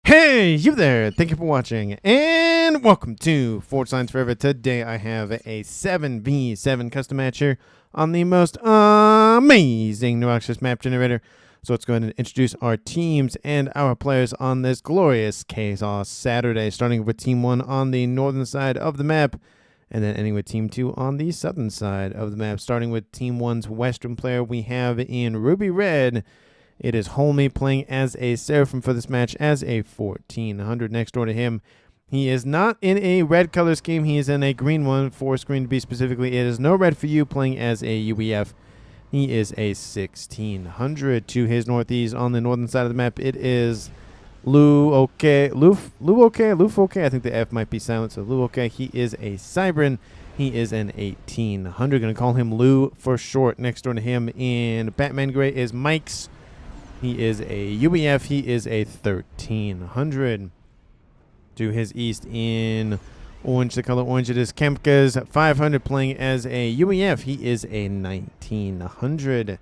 Hey, you there! Thank you for watching, and welcome to Forge Lines Forever. Today I have a 7v7 custom match here on the most amazing Neuroxis map generator. So let's go ahead and introduce our teams and our players on this glorious Chaos Saturday, starting with Team 1 on the northern side of the map, and then ending with Team 2 on the southern side of the map. Starting with Team 1's western player, we have in Ruby Red, it is Holme playing as a Seraphim for this match as a 1400. Next door to him, he is not in a red color scheme. He is in a green one, forest green to be specifically. It is no red for you, playing as a UEF. He is a 1600. To his northeast on the northern side of the map, it is Luke. I think the F might be silent, so Luke. He is a Cybran. He is an 1800. Going to call him Lou for short. Next door to him in Batman Gray is Mike's. He is a UEF. He is a 1300. To his east in orange, the color orange, it is Kempka's 500 playing as a UEF. He is a 1900.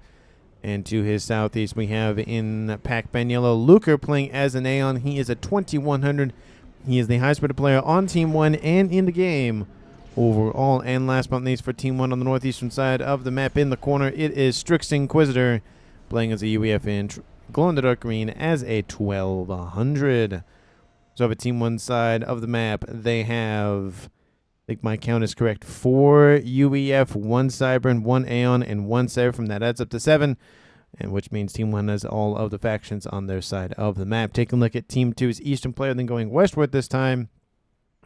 And to his southeast, we have in Pac-Man Yellow, Luker playing as an Aeon. He is a 2100. He is the highest rated player on Team 1 and in the game overall. And last but not least, for Team 1 on the northeastern side of the map in the corner, it is Strix Inquisitor playing as a UEF in glow-in-the-dark green as a 1200. So over Team 1 side of the map, they have, I think my count is correct, 4 UEF, 1 Cybran, 1 Aeon, and 1 Seraphim. That adds up to 7, and which means Team 1 has all of the factions on their side of the map. Taking a look at Team 2's eastern player, then going westward this time,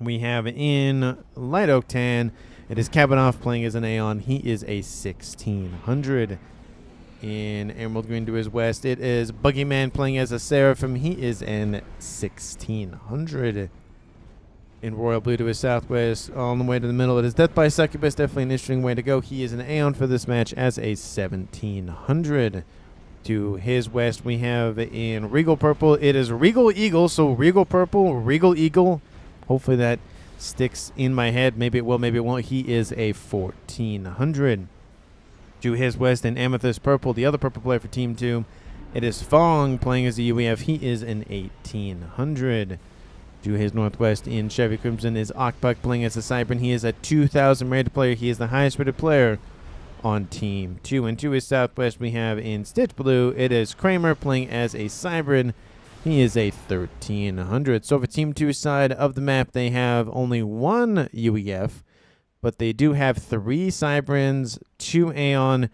we have in Light Oak Tan, it is Kabanoff playing as an Aeon. He is a 1600. In Emerald Green to his west, it is Boogeyman playing as a Seraphim. He is an 1600. In Royal Blue to his southwest, on the way to the middle, it is Death by Succubus. Definitely an interesting way to go. He is an Aeon for this match as a 1700. To his west, we have in Regal Purple, it is Regal Eagle. So Regal Purple, Regal Eagle. Hopefully that sticks in my head. Maybe it will, maybe it won't. He is a 1400. To his west in Amethyst Purple, the other purple player for Team 2, it is Fong playing as a UEF. He is an 1800. To his northwest in Chevy Crimson is Okbuk playing as a Cybran. He is a 2000 rated player. He is the highest rated player on Team 2. And to his southwest, we have in Stitch Blue, it is Kramer playing as a Cybran. He is a 1300. So for Team 2's side of the map, they have only 1 UEF. But they do have 3 Cybrans, 2 Aeon,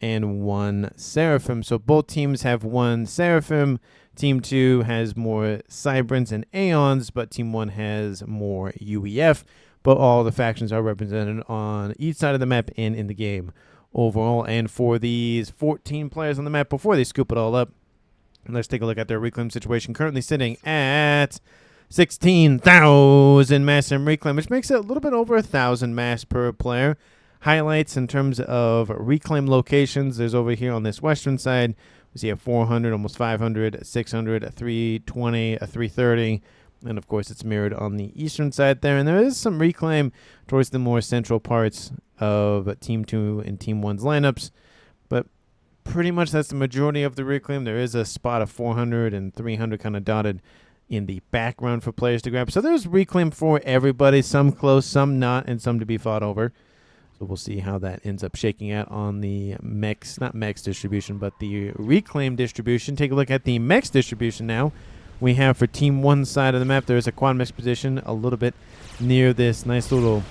and 1 Seraphim. So both teams have 1 Seraphim. Team 2 has more Cybrans and Aeons, but Team 1 has more UEF. But all the factions are represented on each side of the map and in the game overall. And for these 14 players on the map, before they scoop it all up, let's take a look at their reclaim situation. Currently sitting at 16,000 mass and reclaim, which makes it a little bit over 1,000 mass per player. Highlights in terms of reclaim locations, there's over here on this western side, we see a 400, almost 500, a 600, a 320, a 330, and of course it's mirrored on the eastern side there. And there is some reclaim towards the more central parts of Team 2 and Team 1's lineups, but pretty much that's the majority of the reclaim. There is a spot of 400 and 300 kind of dotted in the background for players to grab. So there's reclaim for everybody, some close, some not, and some to be fought over. So we'll see how that ends up shaking out on the mechs, not mechs distribution, but the reclaim distribution. Take a look at the mechs distribution now. We have for Team 1 side of the map, there is a quad mech position a little bit near this nice little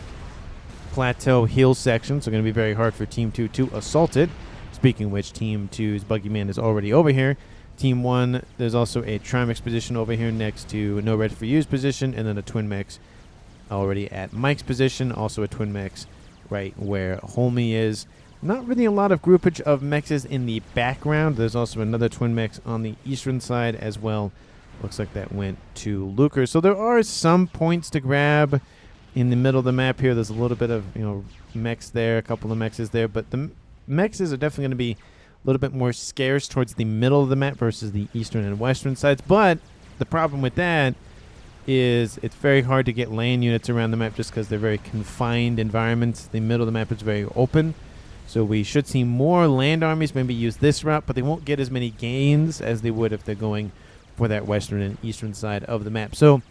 plateau hill section. So going to be very hard for Team 2 to assault it. Speaking of which, Team 2's Boogeyman is already over here. Team 1, there's also a Trimex position over here next to No Red for You's position, and then a Twin Mex already at Mike's position, also a Twin Mex right where Holme is. Not really a lot of groupage of mexes in the background. There's also another Twin Mex on the eastern side as well. Looks like that went to Luker. So there are some points to grab in the middle of the map here. There's a little bit of, mechs there, a couple of mexes there, but the mexes are definitely going to be a little bit more scarce towards the middle of the map versus the eastern and western sides. But the problem with that is it's very hard to get land units around the map just because they're very confined environments. The middle of the map is very open. So we should see more land armies maybe use this route, but they won't get as many gains as they would if they're going for that western and eastern side of the map. So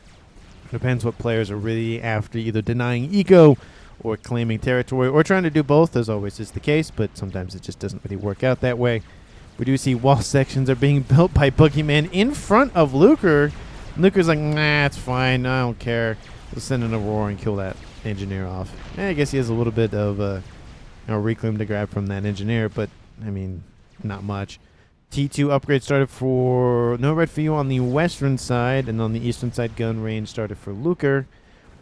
it depends what players are really after, either denying eco or claiming territory or trying to do both, as always is the case, but sometimes it just doesn't really work out that way. We do see wall sections are being built by Boogeyman in front of Luker. Luker's like, nah, it's fine. I don't care. We'll send in a roar and kill that engineer off. I guess he has a little bit of reclaim to grab from that engineer, but, I mean, not much. T2 upgrade started for no red for you on the western side, and on the eastern side, gun range started for Luker.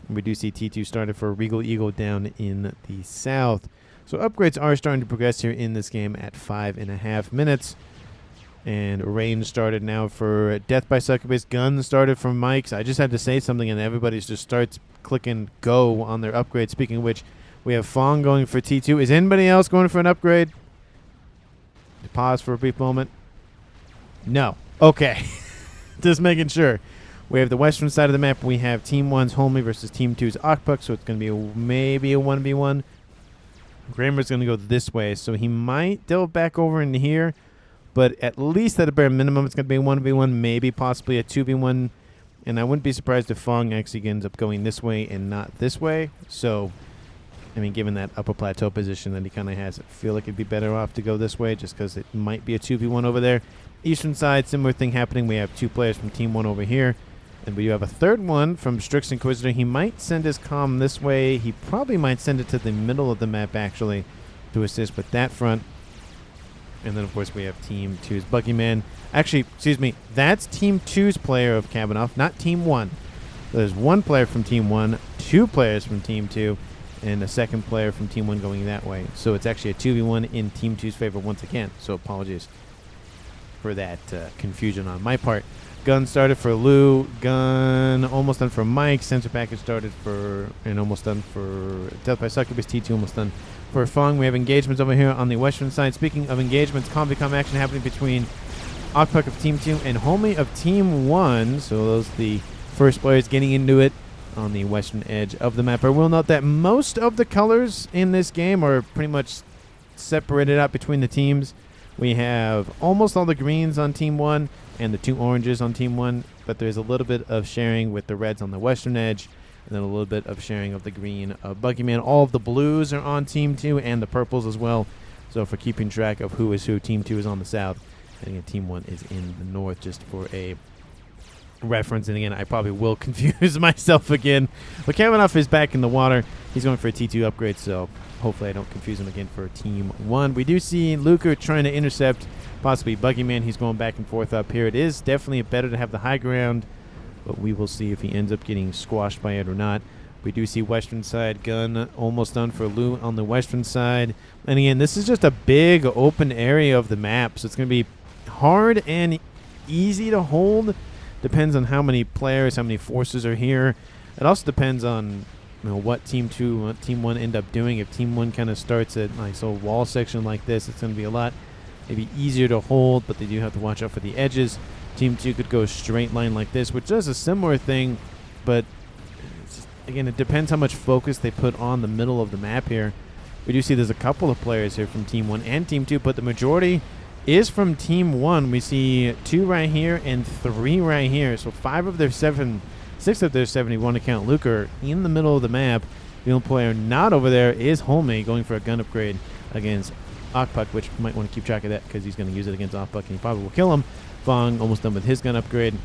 We do see T2 started for Regal Eagle down in the south. So upgrades are starting to progress here in this game at 5.5 minutes. And range started now for Death by Succubus. Gun started from Mike's. I just had to say something, and everybody just starts clicking go on their upgrade. Speaking of which, we have Fong going for T2. Is anybody else going for an upgrade? Pause for a brief moment. No. Okay. Just making sure. We have the western side of the map. We have Team 1's Homely versus Team 2's Okpuk, so it's going to be maybe a 1v1. Grammer's going to go this way, so he might delve back over into here, but at least at a bare minimum, it's going to be a 1v1, maybe possibly a 2v1, and I wouldn't be surprised if Fong actually ends up going this way and not this way. So, I mean, given that upper plateau position that he kind of has, I feel like it'd be better off to go this way just because it might be a 2v1 over there. Eastern side, similar thing happening. We have 2 players from Team 1 over here. And we do have a third one from Strix Inquisitor. He might send his comm this way. He probably might send it to the middle of the map, actually, to assist with that front. And then, of course, we have Team 2's Boogeyman. Actually, excuse me, that's Team 2's player of Kavanoff, not Team 1. So there's 1 player from Team 1, 2 players from Team 2, and a second player from Team 1 going that way. So it's actually a 2v1 in Team 2's favor once again. So apologies for that confusion on my part. Gun started for Lou. Gun almost done for Mike. Sensor package started for and almost done for Death by Succubus. T2 almost done for Fong. We have engagements over here on the western side. Speaking of engagements, combi-com action happening between Okpuk of Team 2 and Homely of Team 1. So those are the first players getting into it on the western edge of the map. I will note that most of the colors in this game are pretty much separated out between the teams. We have almost all the greens on Team 1 and the 2 oranges on Team 1, but there's a little bit of sharing with the reds on the western edge, and then a little bit of sharing of the green of Boogeyman. All of the blues are on Team 2 and the purples as well. So for keeping track of who is who, Team 2 is on the south, and again, Team 1 is in the north, just for a reference. And again, I probably will confuse myself again. But Kavanoff is back in the water. He's going for a T2 upgrade, so hopefully I don't confuse him again for Team 1. We do see Luker trying to intercept possibly Boogeyman. He's going back and forth up here. It is definitely better to have the high ground, but we will see if he ends up getting squashed by it or not. We do see western side gun almost done for Lou on the western side. And again, this is just a big open area of the map, so it's going to be hard and easy to hold. Depends on how many players, how many forces are here. It also depends on what Team 2, what Team 1 end up doing. If Team 1 kind of starts at like so wall section like this, it's going to be a lot maybe easier to hold, but they do have to watch out for the edges. Team 2 could go straight line like this, which does a similar thing, but again, it depends how much focus they put on the middle of the map here. We do see there's a couple of players here from Team 1 and Team 2, but the majority is from Team 1. We see 2 right here and 3 right here. So 6 of their 71 account Luker in the middle of the map. The only player not over there is Homey going for a gun upgrade against Okpuk, which you might want to keep track of that because he's going to use it against Okpuk and he probably will kill him. Fong almost done with his gun upgrade.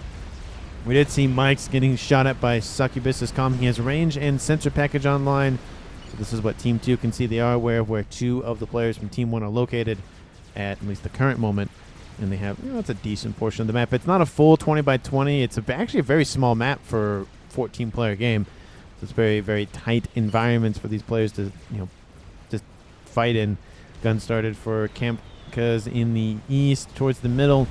We did see Mike's getting shot at by Succubus's comm. He has range and sensor package online. So this is what Team 2 can see. They are aware of where 2 of the players from Team 1 are located at least the current moment. And they have, it's a decent portion of the map. It's not a full 20 by 20. It's actually a very small map for a 14-player game. So it's very, very tight environments for these players to, just fight in. Gun started for Kampkas in the east towards the middle.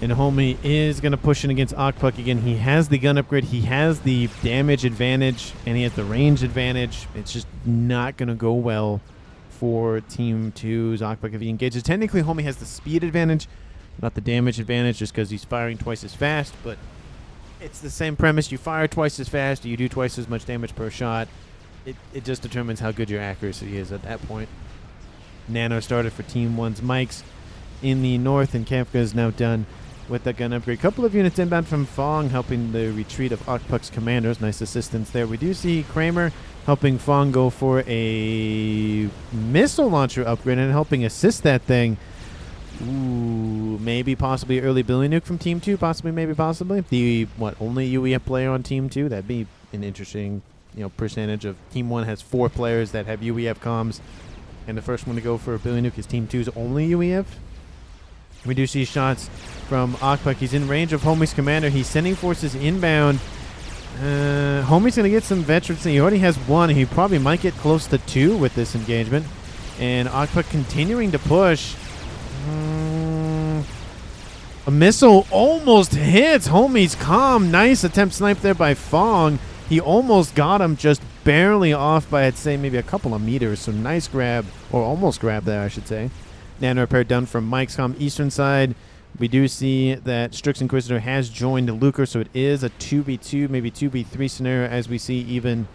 And Homey is going to push in against Okpuk again. He has the gun upgrade. He has the damage advantage. And he has the range advantage. It's just not going to go well for Team 2's Okpuk if he engages. Technically, Homey has the speed advantage, not the damage advantage, just because he's firing twice as fast. But it's the same premise. You fire twice as fast. You do twice as much damage per shot. It just determines how good your accuracy is at that point. Nano started for Team 1's Mikes in the north, and Kafka is now done with that gun upgrade. Couple of units inbound from Fong, helping the retreat of Okpuk's commanders. Nice assistance there. We do see Kramer helping Fong go for a missile launcher upgrade and helping assist that thing. Ooh, maybe possibly early Billy Nuke from Team 2, possibly, maybe, possibly. The, only UEF player on Team 2? That'd be an interesting, percentage of Team 1 has 4 players that have UEF comms, and the first one to go for a Billy Nuke is Team 2's only UEF. We do see shots from Okpuk. He's in range of Homie's commander. He's sending forces inbound. Homie's going to get some veterans. He already has 1. He probably might get close to 2 with this engagement. And Okpuk continuing to push. A missile almost hits Homie's comm. Nice attempt snipe there by Fong. He almost got him, just barely off by, I'd say, maybe a couple of meters. So nice grab, or almost grab there, I should say. Nano repair done from Mike's comm eastern side. We do see that Strix Inquisitor has joined Luker, so it is a 2v2, maybe 2v3 scenario, as we see even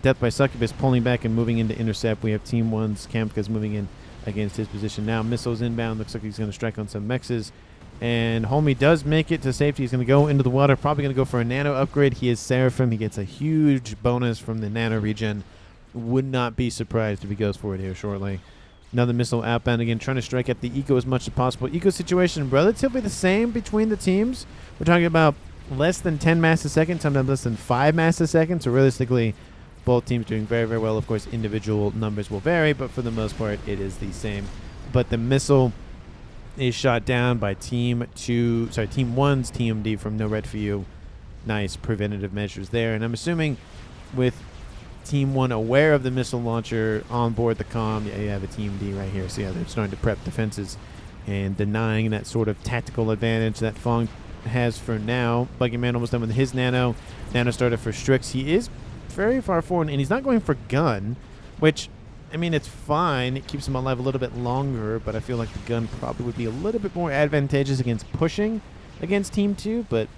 Death by Succubus pulling back and moving into intercept. We have Team 1's Kamka's moving in against his position now. Missiles inbound. Looks like he's going to strike on some mexes. And Homie does make it to safety. He's going to go into the water. Probably going to go for a nano upgrade. He is Seraphim. He gets a huge bonus from the nano regen. Would not be surprised if he goes for it here shortly. Another missile outbound again, trying to strike at the eco as much as possible. Eco situation relatively the same between the teams. We're talking about less than 10 mass a second, sometimes less than 5 mass a second. So realistically, both teams doing very, very well. Of course, individual numbers will vary, but for the most part, it is the same. But the missile is shot down by Team 1's TMD from No Red For You. Nice preventative measures there. And I'm assuming with Team 1 aware of the missile launcher on board the comm, yeah, you have a Team D right here. So yeah, they're starting to prep defenses and denying that sort of tactical advantage that Fong has for now. Buggy Man almost done with his nano. Nano started for Strix. He is very far forward, and he's not going for gun, which, I mean, it's fine. It keeps him alive a little bit longer, but I feel like the gun probably would be a little bit more advantageous against pushing against Team 2, but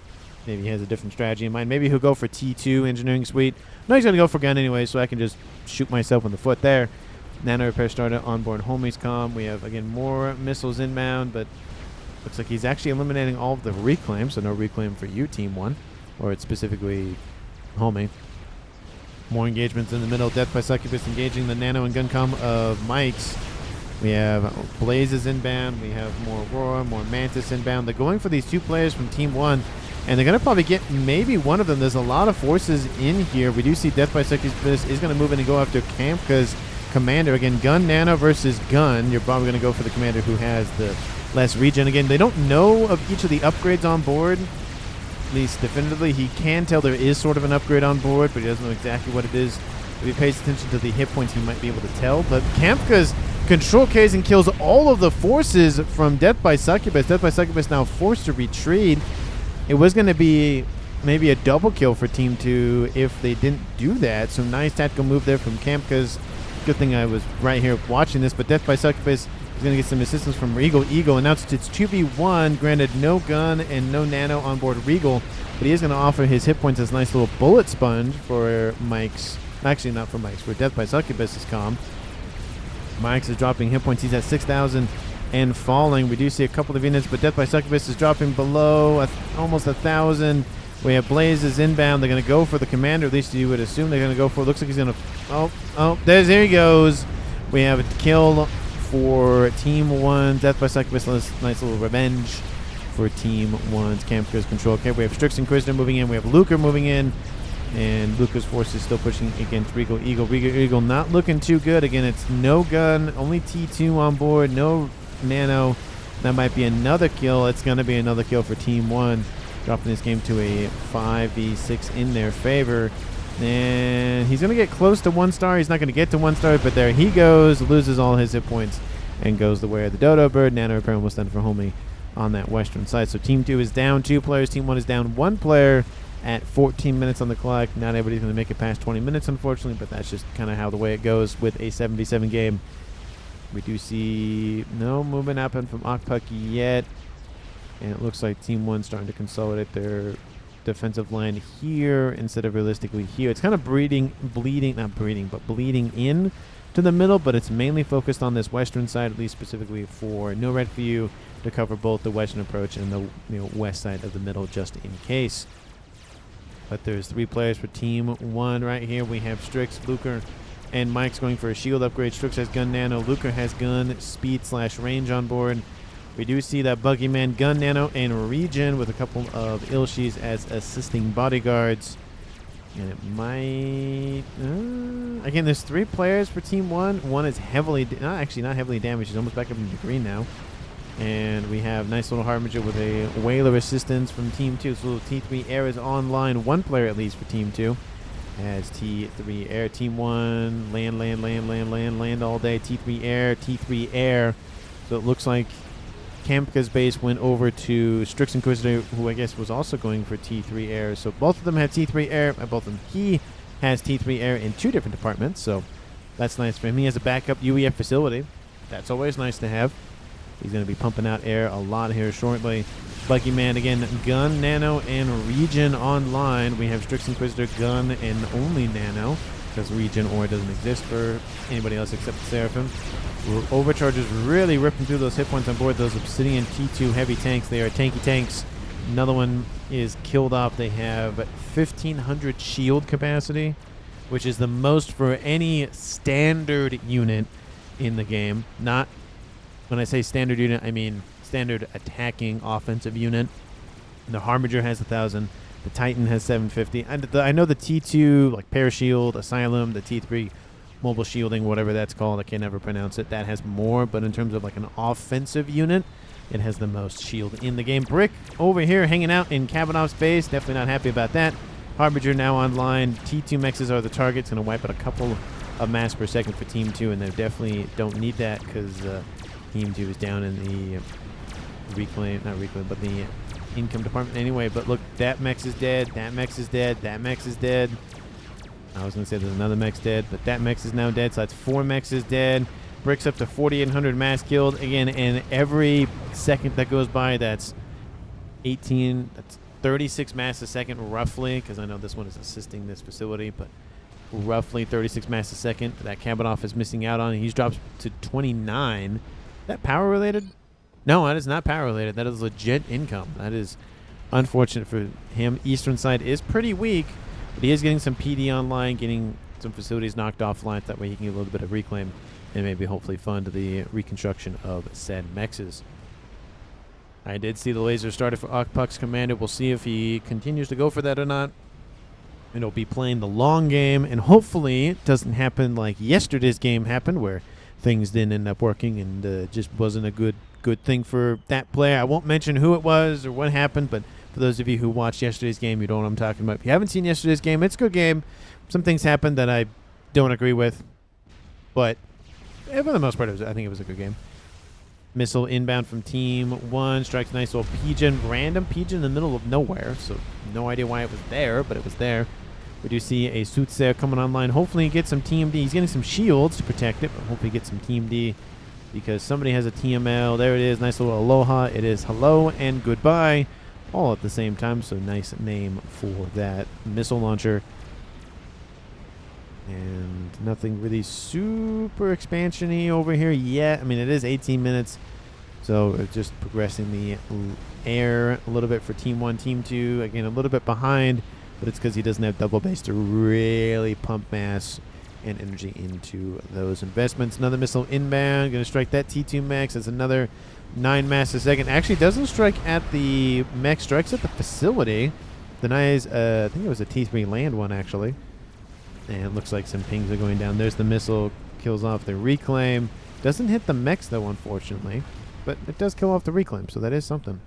maybe he has a different strategy in mind. Maybe he'll go for T2 engineering suite. No, he's going to go for gun anyway, so I can just shoot myself in the foot there. Nano repair started on board Homie's comm. We have, again, more missiles inbound, but looks like he's actually eliminating all of the reclaim, so no reclaim for you, Team 1, or it's specifically Homie. More engagements in the middle. Death by Succubus engaging the nano and gun comm of Mike's. We have Blazes inbound. We have more Aurora, more Mantis inbound. They're going for these 2 players from Team 1, and they're going to probably get maybe one of them. There's a lot of forces in here. We do see Death by Succubus is going to move in and go after Kamka's commander. Again, gun nano versus gun. You're probably going to go for the commander who has the less regen. Again, they don't know of each of the upgrades on board. At least definitively, he can tell there is sort of an upgrade on board, but he doesn't know exactly what it is. If he pays attention to the hit points, he might be able to tell. But Kamka's control Ks and kills all of the forces from Death by Succubus. Death by Succubus now forced to retreat. It was going to be maybe a double kill for Team 2 if they didn't do that. So nice tactical move there from Kamka's. Good thing I was right here watching this, but Death by Succubus is going to get some assistance from Regal. Eagle announced it's 2v1. Granted, no gun and no nano on board Regal, but he is going to offer his hit points as a nice little bullet sponge for Mike's. Actually, not for Mike's, for Death by Succubus's comm. Mike's is dropping hit points. He's at 6,000 and falling. We do see a couple of units, but Death by Succubus is dropping below almost 1,000. We have Blazes inbound. They're going to go for the commander. At least you would assume they're going to go for it. Looks like he's going to... there he goes. We have a kill for Team 1. Death by Succubus. Nice little revenge for Team 1's Kamka's control. Okay, we have Strix Inquisitor moving in. We have Luker moving in. And Luker's force is still pushing against Regal Eagle. Regal Eagle not looking too good. Again, it's no gun, only T2 on board, no nano. That might be another kill. It's going to be another kill for Team 1. Dropping this game to a 5v6 in their favor. And he's going to get close to 1 star. He's not going to get to 1 star, but there he goes. Loses all his hit points and goes the way of the Dodo Bird. Nano repair almost done for Homie on that western side. So Team 2 is down 2 players. Team 1 is down 1 player at 14 minutes on the clock. Not everybody's going to make it past 20 minutes, unfortunately, but that's just kind of how the way it goes with a 7v7 game. We do see no movement happen from Okpuk yet. And it looks like Team 1 starting to consolidate their defensive line here instead of realistically here. It's kind of bleeding in to the middle, but it's mainly focused on this western side, at least specifically for No Red For You to cover both the western approach and the west side of the middle, just in case. But there's 3 players for Team 1 right here. We have Strix, Luker, and Mike's going for a shield upgrade. Strix has gun nano. Luker has gun speed / range on board. We do see that Buggy Man, gun nano, and regen with a couple of Ilshis as assisting bodyguards. And it might... again, there's 3 players for Team 1. One is heavily... not heavily damaged. He's almost back up in the green now. And we have nice little Harbinger with a whaler assistance from Team 2. So T3 Air is online. 1 player at least for Team 2. As T3 Air. Team 1, land all day. T3 Air, T3 Air. So it looks like Kamka's base went over to Strix Inquisitor, who I guess was also going for T3 Air. So both of them have T3 Air. Both of them. He has T3 Air in 2 different departments. So that's nice for him. He has a backup UEF facility. That's always nice to have. He's going to be pumping out air a lot here shortly. Buggy Man, again, gun, nano, and regen online. We have Strix Inquisitor, gun, and only nano, because regen or doesn't exist for anybody else except the Seraphim. Overchargers really ripping through those hit points on board those Obsidian T2 heavy tanks. They are tanky tanks. Another one is killed off. They have 1,500 shield capacity, which is the most for any standard unit in the game. Not... when I say standard unit, I mean standard attacking offensive unit. And the Harbinger has 1,000. The Titan has 750. I know the T2, like Parashield, Asylum, the T3 mobile shielding, whatever that's called, I can never pronounce it. That has more, but in terms of like an offensive unit, it has the most shield in the game. Brick over here hanging out in Kavanov's base. Definitely not happy about that. Harbinger now online. T2 mexes are the targets. Going to wipe out a couple of mass per second for Team 2, and they definitely don't need that because... Team 2 is down in the the income department anyway. But look, that mech is dead, that mech is dead, that mech is dead. I was going to say there's another mech dead, but that mech is now dead, so that's 4 mechs is dead. Bricks up to 4,800 mass killed. Again, and every second that goes by, that's 36 mass a second roughly, because I know this one is assisting this facility, but roughly 36 mass a second that Kabanov is missing out on. He's dropped to 29. That power related? No, that is not power related. That is legit income. That is unfortunate for him. Eastern side is pretty weak, but he is getting some PD online, getting some facilities knocked offline. That way he can get a little bit of reclaim and maybe hopefully fund the reconstruction of said mexes. I did see the laser started for Okpuk's commander. We'll see if he continues to go for that or not. And he'll be playing the long game, and hopefully it doesn't happen like yesterday's game happened, where things didn't end up working and just wasn't a good thing for that player. I won't mention who it was or what happened, but for those of you who watched yesterday's game, you know what I'm talking about. If you haven't seen yesterday's game, it's a good game. Some things happened that I don't agree with, but for the most part, I think it was a good game. Missile inbound from Team 1. Strikes nice little pigeon. Random pigeon in the middle of nowhere, so no idea why it was there, but it was there. We do see a Soothsayer coming online. Hopefully he gets some TMD. He's getting some shields to protect it, but hopefully he gets some TMD because somebody has a TML. There it is. Nice little aloha. It is hello and goodbye all at the same time, so nice name for that missile launcher. And nothing really super expansion-y over here yet. I mean, it is 18 minutes, so it's just progressing the air a little bit for Team 1. Team 2, again, a little bit behind, but it's because he doesn't have double base to really pump mass and energy into those investments. Another missile inbound. Going to strike that T2 max. That's another 9 mass a second. Actually, doesn't strike at the mech. Strikes at the facility. Denies, I think it was a T3 land one, actually. And it looks like some pings are going down. There's the missile. Kills off the reclaim. Doesn't hit the mechs, though, unfortunately. But it does kill off the reclaim, so that is something.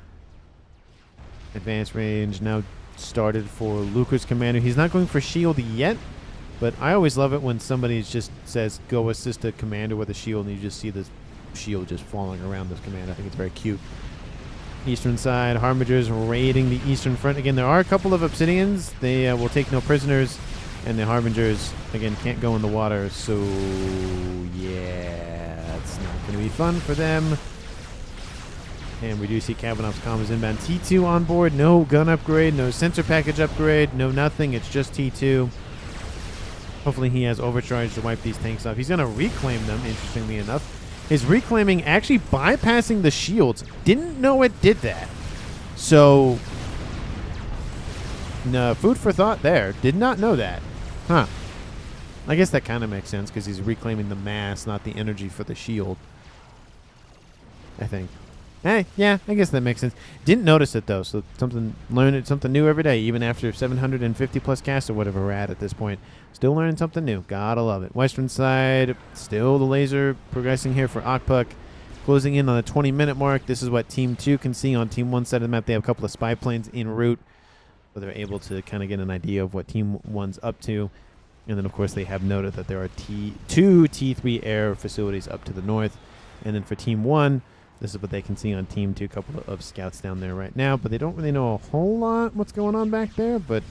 Advanced range now started for Luker's commander. He's not going for shield yet, but I always love it when somebody just says, go assist a commander with a shield, and you just see this shield just falling around this commander. I think it's very cute. Eastern side, Harbingers raiding the eastern front. Again, there are a couple of Obsidians. They will take no prisoners. And the Harbingers, again, can't go in the water, so yeah, it's not going to be fun for them. And we do see Kavanov's comms inbound. T2 on board, no gun upgrade, no sensor package upgrade, no nothing, it's just T2. Hopefully he has overcharge to wipe these tanks off. He's going to reclaim them, interestingly enough. is reclaiming, actually bypassing the shields. Didn't know it did that. So, no, food for thought there. Did not know that. Huh. I guess that kind of makes sense because he's reclaiming the mass, not the energy for the shield. I think. Hey, yeah, I guess that makes sense. Didn't notice it though, so learning something new every day, even after 750 plus casts or whatever we're at this point. Still learning something new. Gotta love it. Western side, still the laser progressing here for Akpuk. Closing in on the 20-minute mark. This is what Team 2 can see on Team 1 side of the map. They have a couple of spy planes en route, so they're able to kind of get an idea of what Team 1's up to. And then, of course, they have noted that there are two T3 air facilities up to the north. And then for Team 1, this is what they can see on Team 2, a couple of scouts down there right now. But they don't really know a whole lot what's going on back there. But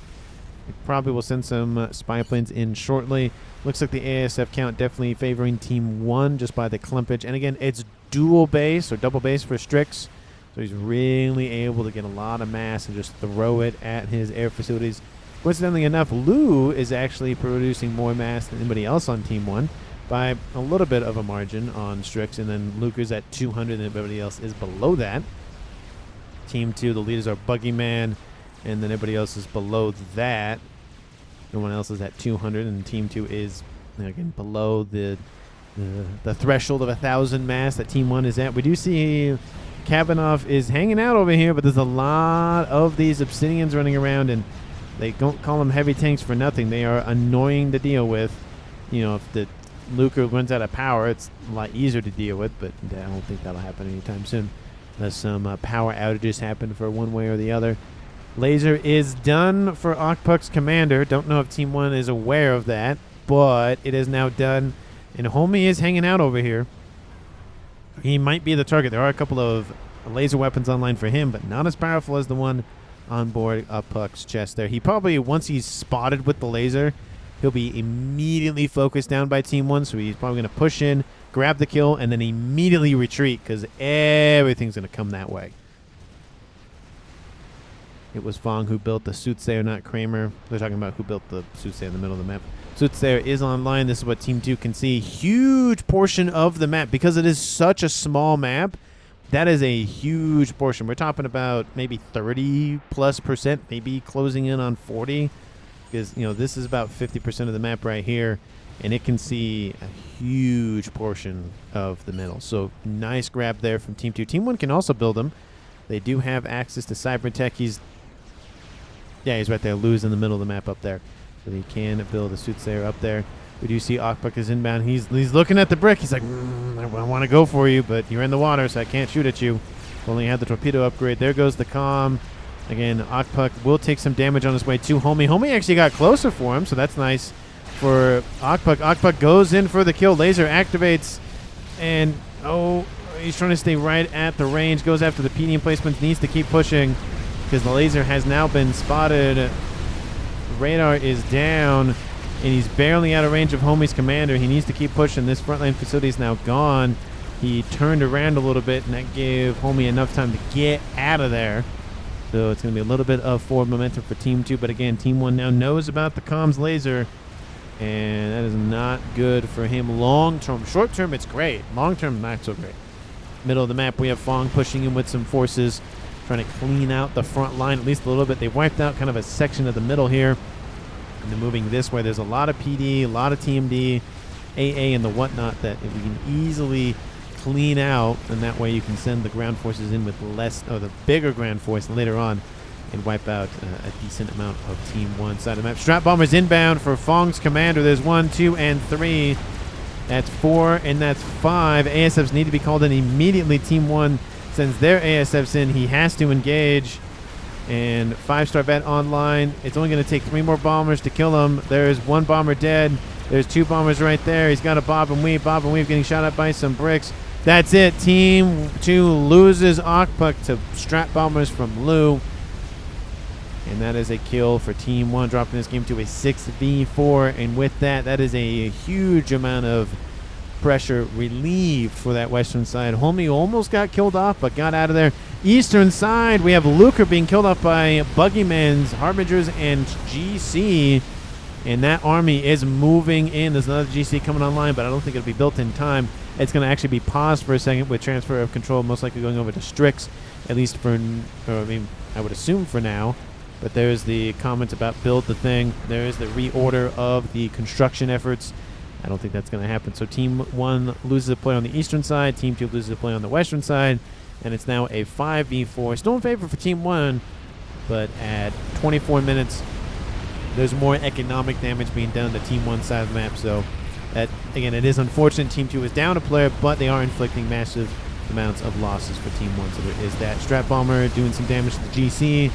they probably will send some spy planes in shortly. Looks like the ASF count definitely favoring Team 1 just by the clumpage. And again, it's dual base or double base for Strix. So he's really able to get a lot of mass and just throw it at his air facilities. Coincidentally enough, Lou is actually producing more mass than anybody else on Team 1 by a little bit of a margin on Strix, and then Luker's at 200 and everybody else is below that. Team 2, the leaders are Buggyman, and then everybody else is below that. No one else is at 200, and Team 2 is, again, below the threshold of 1,000 mass that Team 1 is at. We do see Kabanov is hanging out over here, but there's a lot of these Obsidians running around, and they don't call them heavy tanks for nothing. They are annoying to deal with. You know, if the Luker runs out of power, it's a lot easier to deal with, but I don't think that'll happen anytime soon. Unless some power outages happen for one way or the other. Laser is done for Akpuk's commander. Don't know if Team 1 is aware of that, but it is now done. And Homie is hanging out over here. He might be the target. There are a couple of laser weapons online for him, but not as powerful as the one on board Akpuk's chest there. He probably, once he's spotted with the laser, he'll be immediately focused down by Team 1, so he's probably going to push in, grab the kill, and then immediately retreat because everything's going to come that way. It was Fong who built the Soothsayer, not Kramer. They're talking about who built the Soothsayer in the middle of the map. Soothsayer is online. This is what Team 2 can see. Huge portion of the map. Because it is such a small map, that is a huge portion. We're talking about maybe 30+%, maybe closing in on 40. Because, you know, this is about 50% of the map right here. And it can see a huge portion of the middle. So, nice grab there from Team 2. Team 1 can also build them. They do have access to Cybertech. He's right there. Lou's in the middle of the map up there. So he can build a Soothsayer up there. We do see Akpuk is inbound. He's looking at the brick. He's like, I want to go for you, but you're in the water, so I can't shoot at you. Only had the torpedo upgrade. There goes the comm. Again, Akpuk will take some damage on his way to Homie. Homie actually got closer for him, so that's nice for Akpuk. Akpuk goes in for the kill. Laser activates, and he's trying to stay right at the range. Goes after the PD emplacements. Needs to keep pushing because the laser has now been spotted. Radar is down, and he's barely out of range of Homie's commander. He needs to keep pushing. This frontline facility is now gone. He turned around a little bit, and that gave Homie enough time to get out of there. So it's going to be a little bit of forward momentum for Team 2. But again, Team 1 now knows about the comms laser, and that is not good for him long term. Short term, it's great. Long term, not so great. Middle of the map, we have Fong pushing in with some forces, trying to clean out the front line at least a little bit. They wiped out kind of a section of the middle here. And then moving this way, there's a lot of PD, a lot of TMD, AA, and the whatnot that we can easily clean out. And that way you can send the ground forces in with the bigger ground force later on and wipe out a decent amount of Team 1 side of the map. Strat Bombers inbound for Fong's commander. There's 1, 2, and 3. That's 4, and that's 5. ASFs need to be called in immediately. Team 1 sends their ASFs in. He has to engage. And 5-star vet online. It's only going to take 3 more bombers to kill him. There's 1 bomber dead. There's 2 bombers right there. He's got a bob and weave. Bob and weave getting shot at by some bricks. That's it. Team 2 loses Akpuk to strat bombers from Lou. And that is a kill for Team 1, dropping this game to a 6v4. And with that, that is a huge amount of pressure relieved for that western side. Homie almost got killed off, but got out of there. Eastern side, we have Luker being killed off by Buggyman's, Harbingers, and GC. And that army is moving in. There's another GC coming online, but I don't think it'll be built in time. It's going to actually be paused for a second with transfer of control, most likely going over to Strix, at least for, I mean, I would assume for now. But there's the comment about build the thing. There is the reorder of the construction efforts. I don't think that's going to happen. So Team 1 loses a play on the eastern side. Team 2 loses a play on the western side. And it's now a 5v4. Still in favor for Team 1, but at 24 minutes, there's more economic damage being done to Team 1's side of the map. So, that again, it is unfortunate. Team 2 is down a player, but they are inflicting massive amounts of losses for Team 1. So there is that Strat Bomber doing some damage to the GC.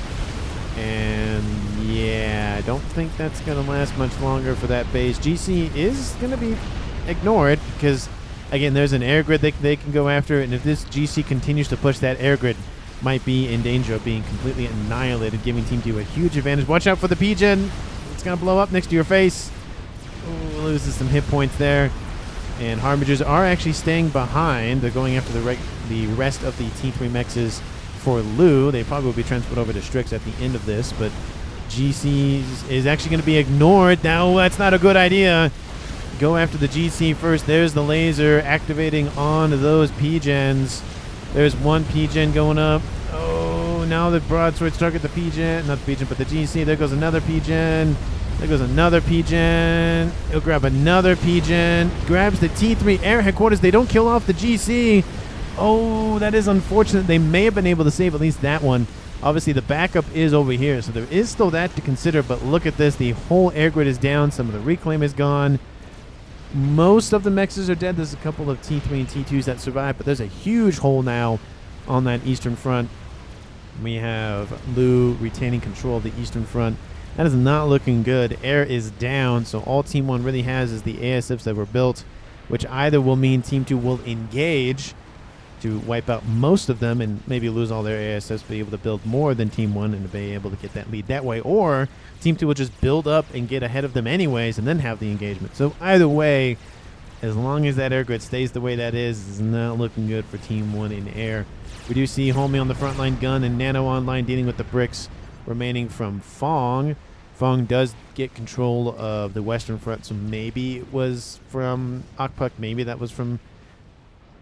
And yeah, I don't think that's going to last much longer for that base. GC is going to be ignored because, again, there's an air grid they can go after. And if this GC continues to push, that air grid might be in danger of being completely annihilated, giving Team 2 a huge advantage. Watch out for the P-Gen. It's going to blow up next to your face. Ooh, loses some hit points there. And Harbingers are actually staying behind. They're going after the rest of the T3 mexes for Lou. They probably will be transferred over to Strix at the end of this, but GC is actually going to be ignored. Now, that's not a good idea. Go after the GC first. There's the laser activating on those P-Gens. There's one P-Gen going up. Oh, now the broadswords target the P-Gen. Not the P-Gen, but the GC. There goes another P-Gen. There goes another P-Gen. He'll grab another P-Gen. Grabs the T3 air headquarters. They don't kill off the GC. Oh, that is unfortunate. They may have been able to save at least that one. Obviously, the backup is over here, so there is still that to consider. But look at this. The whole air grid is down. Some of the reclaim is gone. Most of the mexes are dead. There's a couple of T3 and T2s that survive, but there's a huge hole now on that eastern front. We have Lou retaining control of the eastern front. That is not looking good. Air is down, so all Team 1 really has is the ASFs that were built, which either will mean Team 2 will engage to wipe out most of them and maybe lose all their ASFs, be able to build more than Team 1 and be able to get that lead that way, or Team 2 will just build up and get ahead of them anyways and then have the engagement. So either way, as long as that air grid stays the way that is not looking good for Team 1 in air. We do see Homie on the front line gun and Nano online dealing with the bricks remaining from Fong. Fong does get control of the western front, so maybe it was from Akpuk, maybe that was from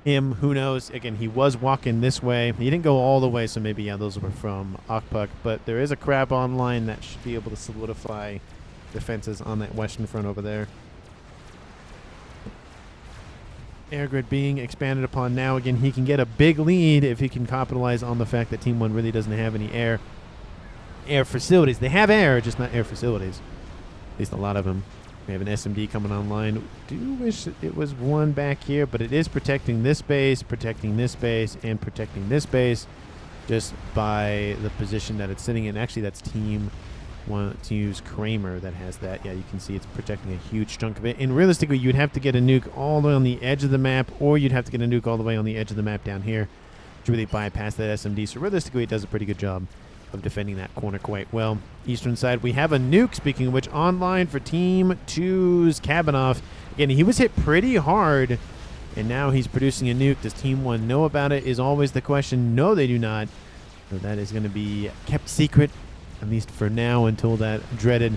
him, who knows. Again, he was walking this way. He didn't go all the way, so maybe, yeah, those were from Akpuk. But there is a crab online that should be able to solidify defenses on that western front over there. Air grid being expanded upon now. Again, he can get a big lead if he can capitalize on the fact that Team 1 really doesn't have any air facilities. They have air, just not air facilities. At least a lot of them. We have an SMD coming online. Do wish it was one back here, but it is protecting this base, and protecting this base just by the position that it's sitting in. Actually, that's Team 1's Kramer that has that. Yeah, you can see it's protecting a huge chunk of it. And realistically, you'd have to get a nuke all the way on the edge of the map, or you'd have to get a nuke all the way on the edge of the map down here to really bypass that SMD. So realistically, it does a pretty good job of defending that corner quite well. Eastern side, we have a nuke, speaking of which, online for Team 2's Kabanoff. Again, he was hit pretty hard, and now he's producing a nuke. Does Team 1 know about it is always the question. No, they do not. So that is going to be kept secret, at least for now, until that dreaded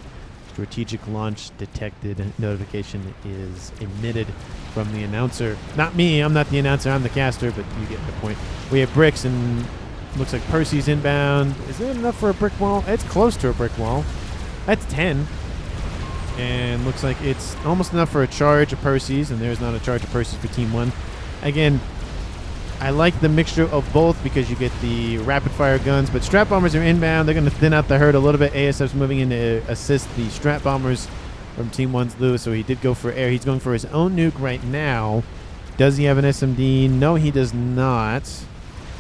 strategic launch detected notification is emitted from the announcer. Not me, I'm not the announcer, I'm the caster, but you get the point. We have bricks, and looks like Percy's inbound. Is it enough for a brick wall? It's close to a brick wall. That's 10. And looks like it's almost enough for a charge of Percy's, and there's not a charge of Percy's for Team 1. Again, I like the mixture of both because you get the rapid fire guns, but Strat Bombers are inbound. They're going to thin out the herd a little bit. ASF's moving in to assist the Strat Bombers from Team 1's Lou, so he did go for air. He's going for his own nuke right now. Does he have an SMD? No, he does not.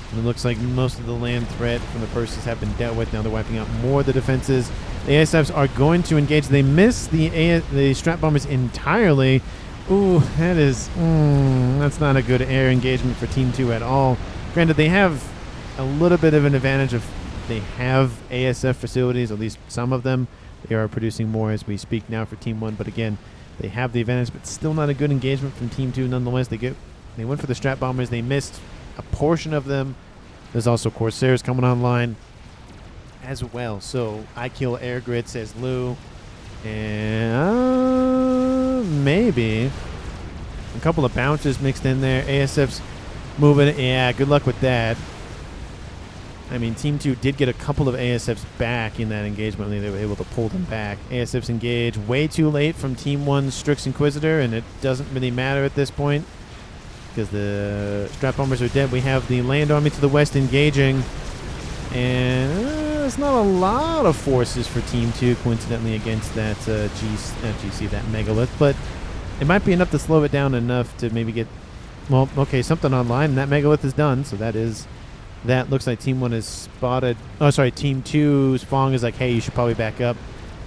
And it looks like most of the land threat from the Percy's have been dealt with. Now they're wiping out more of the defenses. The ASFs are going to engage. They miss the Strat Bombers entirely. Ooh, that is... that's not a good air engagement for Team 2 at all. Granted, they have a little bit of an advantage of they have ASF facilities, at least some of them. They are producing more as we speak now for Team 1. But again, they have the advantage, but still not a good engagement from Team 2 nonetheless. They went for the Strat Bombers. They missed a portion of them. There's also Corsairs coming online as well. So I kill air grid, says Lou. And maybe A couple of bouncers mixed in there. ASF's moving. Yeah, good luck with that. I mean, Team 2 did get a couple of ASFs back in that engagement. They were able to pull them back. ASFs engage way too late from Team 1's Strix Inquisitor, and it doesn't really matter at this point because the Strat Bombers are dead. We have the Land Army to the west engaging, and it's not a lot of forces for Team 2, coincidentally, against that GC, that Megalith, but it might be enough to slow it down enough to maybe get, well, okay, something online, and that Megalith is done, so that is... That looks like Team 1 is spotted. Oh, sorry. Team 2's Fong is like, hey, you should probably back up.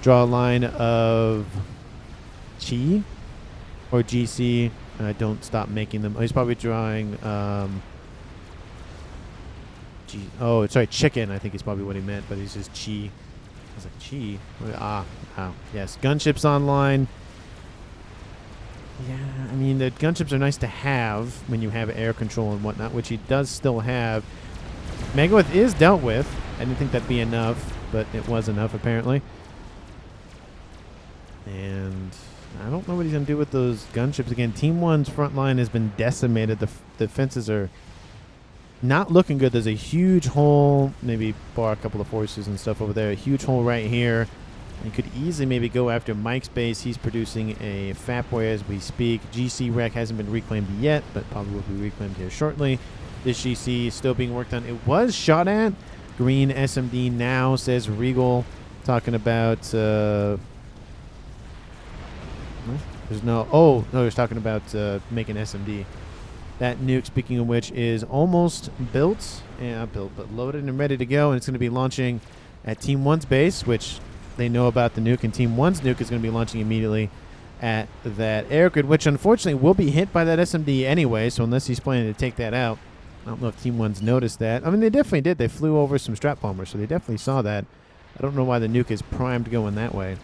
Draw a line of Chi or GC. Don't stop making them. Oh, he's probably drawing. Oh, sorry, chicken. I think is probably what he meant, but he's just Chi. I was like, Chi? Yes. Gunships online. Yeah, I mean, the gunships are nice to have when you have air control and whatnot, which he does still have. Megalith is dealt with. I didn't think that'd be enough, but it was enough apparently. And I don't know what he's going to do with those gunships. Again, Team 1's front line has been decimated. The fences are not looking good. There's a huge hole, maybe bar a couple of forces and stuff over there. A huge hole right here. You could easily maybe go after Mike's base. He's producing a FAF warrior as we speak. GC Wreck hasn't been reclaimed yet, but probably will be reclaimed here shortly. This GC is still being worked on. It was shot at. Green SMD now, says Regal. Talking about... there's no... Oh, no, he's talking about making SMD. That nuke, speaking of which, is almost built. Not built, but loaded and ready to go. And it's going to be launching at Team 1's base, which they know about the nuke. And Team 1's nuke is going to be launching immediately at that air grid, which unfortunately will be hit by that SMD anyway. So unless he's planning to take that out, I don't know if Team 1's noticed that. I mean, they definitely did. They flew over some Strat Bombers, so they definitely saw that. I don't know why the nuke is primed going that way.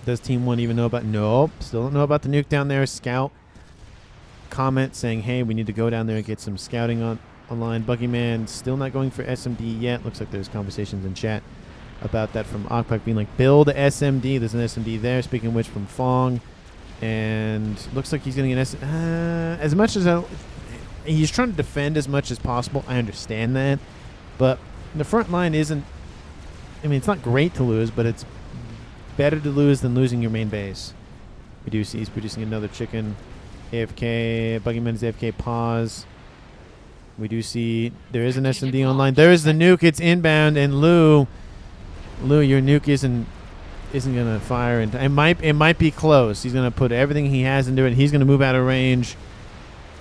Does Team 1 even know about... Nope. Still don't know about the nuke down there. Scout comment saying, hey, we need to go down there and get some scouting online. Buggyman still not going for SMD yet. Looks like there's conversations in chat about that from Okpak being like, build SMD. There's an SMD there. Speaking of which, from Fong. And looks like he's getting an SMD. As much as... He's trying to defend as much as possible. I understand that. But the front line isn't... I mean, it's not great to lose, but it's better to lose than losing your main base. We do see he's producing another chicken. AFK. Buggyman's AFK. Pause. We do see there is an SMD online. There is the nuke. It's inbound. And Lou, your nuke isn't going to fire. And it might be close. He's going to put everything he has into it. He's going to move out of range.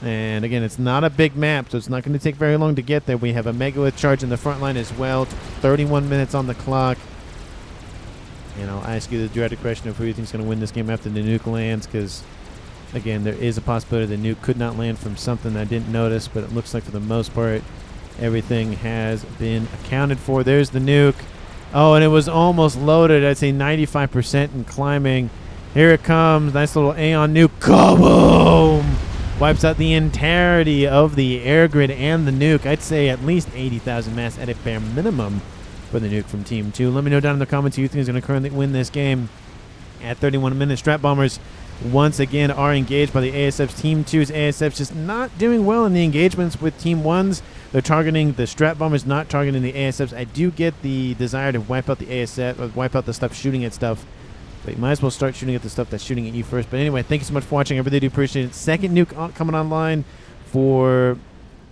And again, it's not a big map, so it's not going to take very long to get there. We have a Megalith charge in the front line as well. 31 minutes on the clock. And I'll ask you the dreaded question of who you think is going to win this game after the nuke lands, because, again, there is a possibility the nuke could not land from something I didn't notice, but it looks like for the most part, everything has been accounted for. There's the nuke. Oh, and it was almost loaded. I'd say 95% and climbing. Here it comes. Nice little Aeon nuke. Kaboom! Wipes out the entirety of the air grid and the nuke. I'd say at least 80,000 mass at a bare minimum for the nuke from Team 2. Let me know down in the comments who you think is going to currently win this game. At 31 minutes, Strat Bombers once again are engaged by the ASFs. Team 2's ASFs just not doing well in the engagements with Team 1's. They're targeting the Strat Bombers, not targeting the ASFs. I do get the desire to wipe out the ASF, or wipe out the stuff shooting at stuff. But you might as well start shooting at the stuff that's shooting at you first. But anyway, thank you so much for watching. I really do appreciate it. Second nuke coming online for,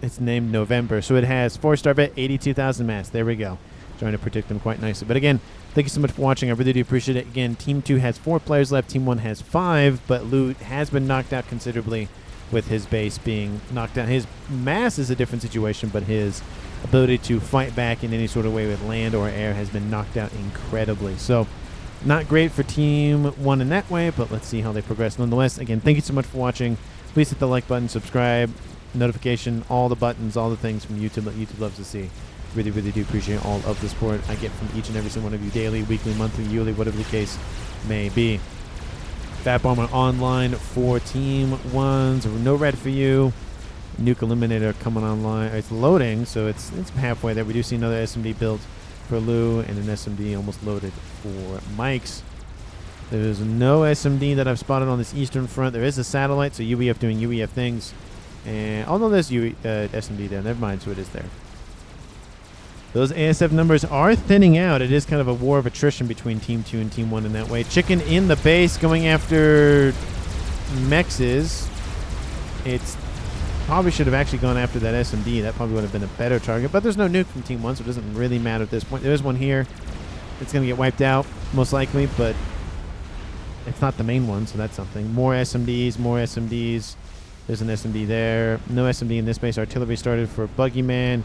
it's named November. So it has 4-star bet, 82,000 mass. There we go. Trying to predict them quite nicely. But again, thank you so much for watching. I really do appreciate it. Again, Team 2 has 4 players left. Team 1 has 5. But Lou has been knocked out considerably with his base being knocked out. His mass is a different situation, but his ability to fight back in any sort of way with land or air has been knocked out incredibly. So... not great for Team 1 in that way, but let's see how they progress. Nonetheless, again, thank you so much for watching. Please hit the like button, subscribe, notification, all the buttons, all the things from YouTube that YouTube loves to see. Really, really do appreciate all of the support I get from each and every single one of you daily, weekly, monthly, yearly, whatever the case may be. FAF Bomber online for Team 1's. No red for you. Nuke Eliminator coming online. It's loading, so it's halfway there. We do see another SMD built for Lou and an SMD almost loaded for Mike's. There's no SMD that I've spotted on this eastern front. There is a satellite, so UEF doing UEF things. And although there's SMD there, never mind, so it is there. Those ASF numbers are thinning out. It is kind of a war of attrition between Team 2 and Team 1 in that way. Chicken in the base going after Mexes. It's probably should have actually gone after that SMD. That probably would have been a better target. But there's no nuke from Team 1, so it doesn't really matter at this point. There's one here. It's going to get wiped out, most likely, but it's not the main one, so that's something. More SMDs, more SMDs. There's an SMD there. No SMD in this base. Artillery started for Buggyman.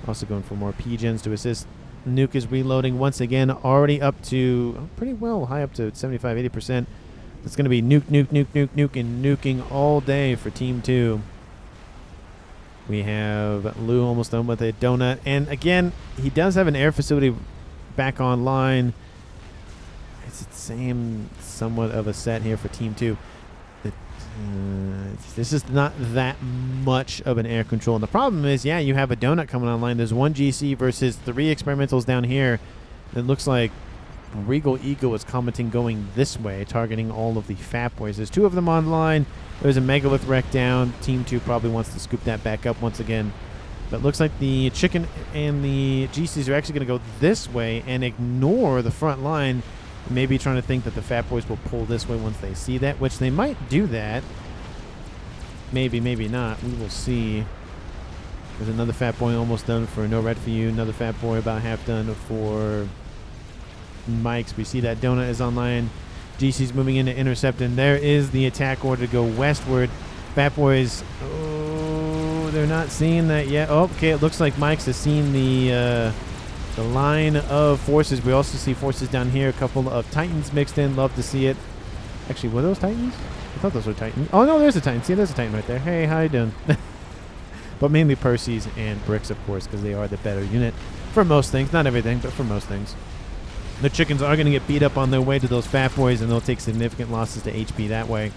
Also going for more P-gens to assist. Nuke is reloading once again, already up to pretty well, high up to 75, 80%. It's going to be nuke, nuke, nuke, nuke, nuke, and nuking all day for Team 2. We have Lou almost done with it. Donut. And again, he does have an air facility back online. It's the same somewhat of a set here for Team 2. This is not that much of an air control. And the problem is, yeah, you have a donut coming online. There's one GC versus 3 experimentals down here. It looks like Regal Eagle is commenting going this way, targeting all of the FAF boys. There's 2 of them online. There's a Megalith wreck down. Team 2 probably wants to scoop that back up once again. But it looks like the Chicken and the GCs are actually going to go this way and ignore the front line. Maybe trying to think that the FAF boys will pull this way once they see that, which they might do that. Maybe, maybe not. We will see. There's another FAF boy almost done for No Red For You. Another FAF boy about half done for Mike's. We see that Donut is online. GC's moving in to intercept, and there is the attack order to go westward. FAF boys, oh, they're not seeing that yet. Oh, okay, it looks like Mike's has seen the line of forces. We also see forces down here. A couple of Titans mixed in. Love to see it. Actually, were those Titans? I thought those were Titans. Oh, no, there's a Titan. See, there's a Titan right there. Hey, how you doing? But mainly Percy's and Bricks, of course, because they are the better unit for most things. Not everything, but for most things. The Chickens are going to get beat up on their way to those FAF boys, and they'll take significant losses to HP that way.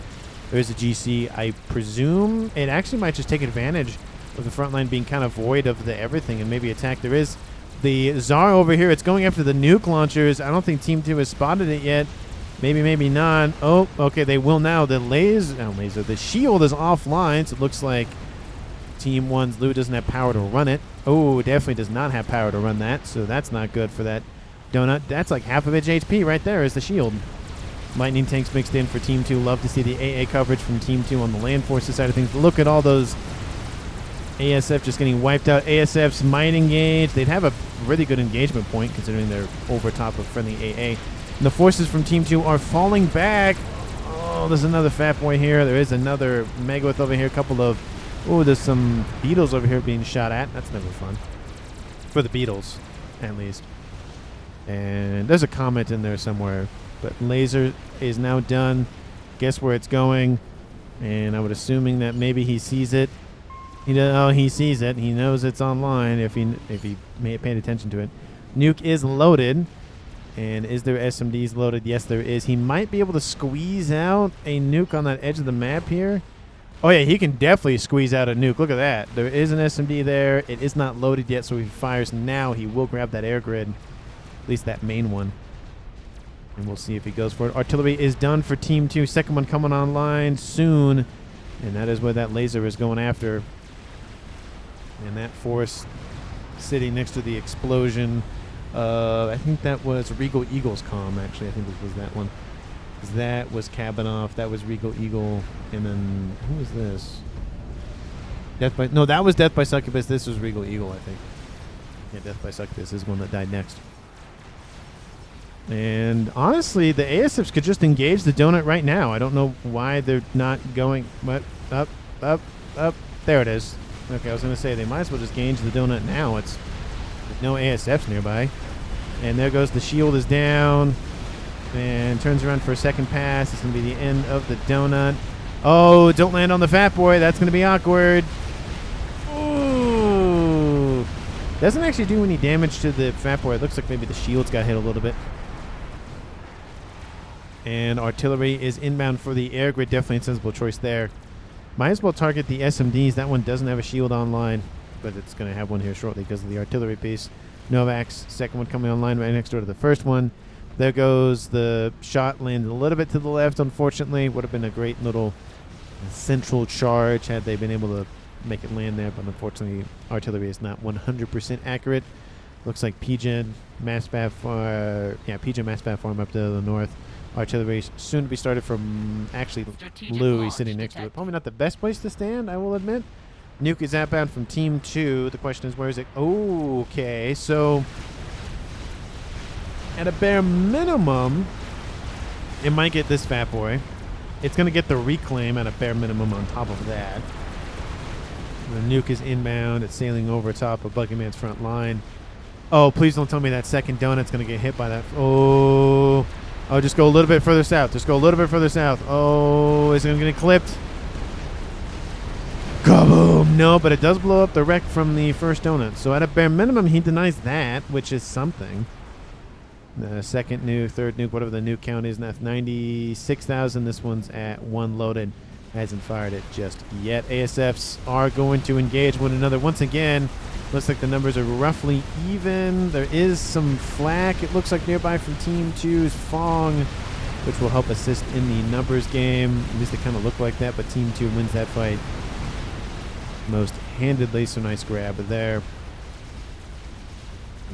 There's a GC. I presume it actually might just take advantage of the front line being kind of void of the everything and maybe attack. There is the Tsar over here. It's going after the nuke launchers. I don't think Team 2 has spotted it yet. Maybe, maybe not. Oh, okay, they will now. The the shield is offline, so it looks like Team 1's Lou doesn't have power to run it. Oh, definitely does not have power to run that, so that's not good for that donut. That's like half of its HP right there is the shield. Lightning tanks mixed in for Team 2. Love to see the AA coverage from Team 2 on the land forces side of things. Look at all those ASF just getting wiped out. ASFs might engage. They'd have a really good engagement point considering they're over top of friendly AA. And the forces from Team 2 are falling back. Oh, there's another FAF boy here. There is another Megalith over here. A couple of... Oh, there's some beetles over here being shot at. That's never fun. For the beetles, at least. And there's a comet in there somewhere. But laser is now done. Guess where it's going. And I would assuming that maybe he sees it. He sees it. He knows it's online if he may have paid attention to it. Nuke is loaded. And is there SMDs loaded? Yes, there is. He might be able to squeeze out a nuke on that edge of the map here. Oh, yeah, he can definitely squeeze out a nuke. Look at that. There is an SMD there. It is not loaded yet, so if he fires now, he will grab that air grid. At least that main one. And we'll see if he goes for it. Artillery is done for Team 2. Second one coming online soon. And that is where that laser is going after. And that force sitting next to the explosion. I think that was Regal Eagle's comm, actually. I think it was that one. That was Kabanoff. That was Regal Eagle. And then, who was this? No, that was Death by Succubus. This was Regal Eagle, I think. Yeah, Death by Succubus is the one that died next. And honestly, the ASFs could just engage the donut right now. I don't know why they're not going up. There it is. Okay, I was going to say they might as well just engage the donut now. It's with no ASFs nearby. And there goes the shield is down. And turns around for a second pass. It's going to be the end of the donut. Oh, don't land on the FAF boy. That's going to be awkward. Ooh. Doesn't actually do any damage to the FAF boy. It looks like maybe the shields got hit a little bit. And artillery is inbound for the air grid. Definitely a sensible choice there. Might as well target the SMDs. That one doesn't have a shield online, but it's going to have one here shortly because of the artillery piece. Novak's second one coming online right next door to the first one. There goes the shot, landed a little bit to the left, unfortunately. Would have been a great little central charge had they been able to make it land there, but unfortunately artillery is not 100% accurate. Looks like PGen mass FAF PGen mass FAF farm up to the north. Artillery soon to be started from actually Lou. He's sitting next to it. Probably not the best place to stand, I will admit. Nuke is outbound from Team 2. The question is, where is it? Okay, so at a bare minimum, it might get this fat boy. It's going to get the reclaim at a bare minimum on top of that. The Nuke is inbound. It's sailing over top of Buggyman's front line. Oh, please don't tell me that second donut's going to get hit by that. Oh, just go a little bit further south. Just go a little bit further south. Oh, is it going to get clipped? Kaboom! No, but it does blow up the wreck from the first donut. So at a bare minimum, he denies that, which is something. The second nuke, third nuke, whatever the nuke count is, that's 96,000. This one's at 1 loaded. Hasn't fired it just yet. ASFs are going to engage one another once again. Looks like the numbers are roughly even. There is some flak, it looks like, nearby from Team 2's Fong, which will help assist in the numbers game. At least they kind of look like that, but Team 2 wins that fight most handedly, so nice grab there.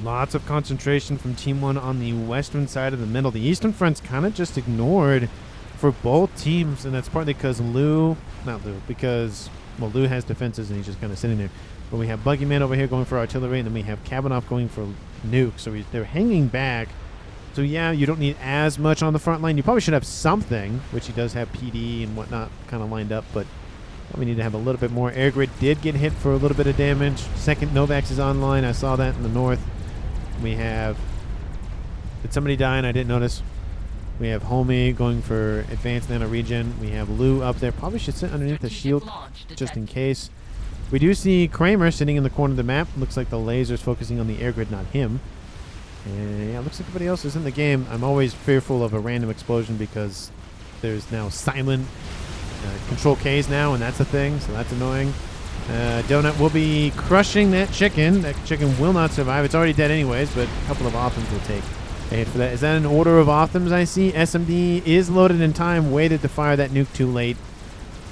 Lots of concentration from Team 1 on the western side of the middle. The eastern front's kind of just ignored for both teams, and that's partly because Lou has defenses and he's just kind of sitting there. But we have Buggyman over here going for artillery, and then we have Kavanaugh going for Nuke, so they're hanging back. So yeah, you don't need as much on the front line. You probably should have something, which he does have PD and whatnot kind of lined up, but we need to have a little bit more. Air Grid did get hit for a little bit of damage. Second Novax is online. I saw that in the north. We have... Did somebody die and I didn't notice? We have Homie going for advanced nano regen. We have Lou up there. Probably should sit underneath the shield just in case. We do see Kramer sitting in the corner of the map. Looks like the laser's focusing on the Air Grid, not him. And yeah, looks like everybody else is in the game. I'm always fearful of a random explosion because there's now silent control Ks now, and that's a thing, so that's annoying. Donut will be crushing that chicken. That chicken will not survive. It's already dead anyways, but a couple of Optims will take a hit for that. Is that an order of Optims I see? SMD is loaded in time, waited to fire that nuke too late,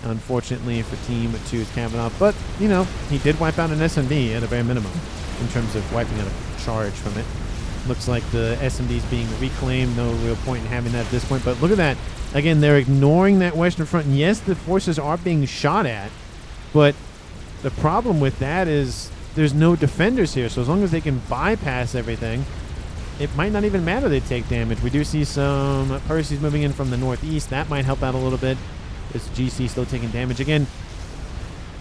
unfortunately for Team 2's Kavanaugh. But, you know, he did wipe out an SMD at a bare minimum in terms of wiping out a charge from it. Looks like the SMD is being reclaimed. No real point in having that at this point, but look at that. Again, they're ignoring that western front. And yes, the forces are being shot at, but the problem with that is there's no defenders here. So as long as they can bypass everything, it might not even matter they take damage. We do see some Percy's moving in from the northeast. That might help out a little bit. This GC still taking damage. Again,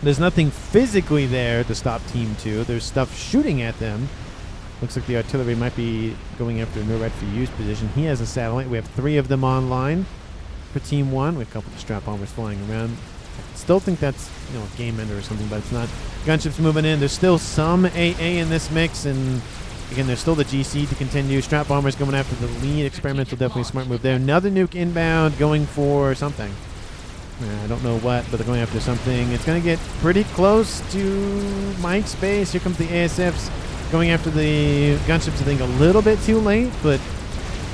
there's nothing physically there to stop Team 2. There's stuff shooting at them. Looks like the artillery might be going after no red for use position. He has a satellite. We have 3 of them online for Team 1. We have a couple of strap bombers flying around. I still think that's, you know, a game ender or something, but it's not. Gunships moving in. There's still some AA in this mix, and again, there's still the GC to continue. Strap bombers going after the lead. Experimental, definitely a smart move there. Another nuke inbound going for something. I don't know what, but they're going after something. It's going to get pretty close to Mike's base. Here comes the ASFs going after the gunships, I think, a little bit too late, but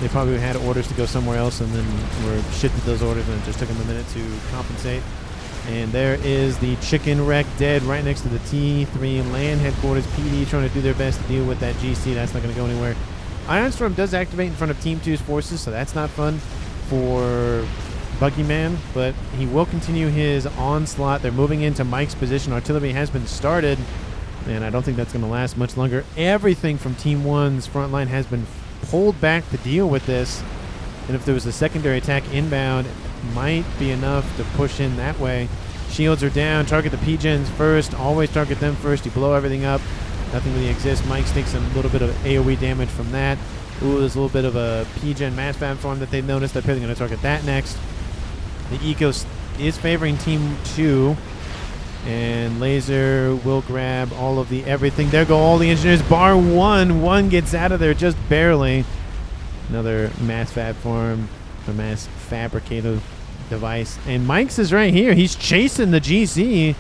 they probably had orders to go somewhere else and then were shifted those orders, and it just took them a minute to compensate. And there is the chicken wreck dead right next to the T3 land headquarters. PD trying to do their best to deal with that GC. That's not going to go anywhere. Ironstorm does activate in front of Team 2's forces, so that's not fun for Buggyman, but he will continue his onslaught. They're moving into Mike's position. Artillery has been started, and I don't think that's going to last much longer. Everything from Team 1's front line has been pulled back to deal with this, and if there was a secondary attack inbound, it might be enough to push in that way. Shields are down. Target the PGens first. Always target them first. You blow everything up. Nothing really exists. Mike's takes a little bit of AoE damage from that. Ooh, there's a little bit of a PGen mass FAF farm that they've noticed. They're probably going to target that next. The Eco is favoring Team 2. And Laser will grab all of the everything. There go all the engineers, bar one. One gets out of there just barely. Another mass fab farm, a mass fabricator device. And Mike's is right here. He's chasing the GC.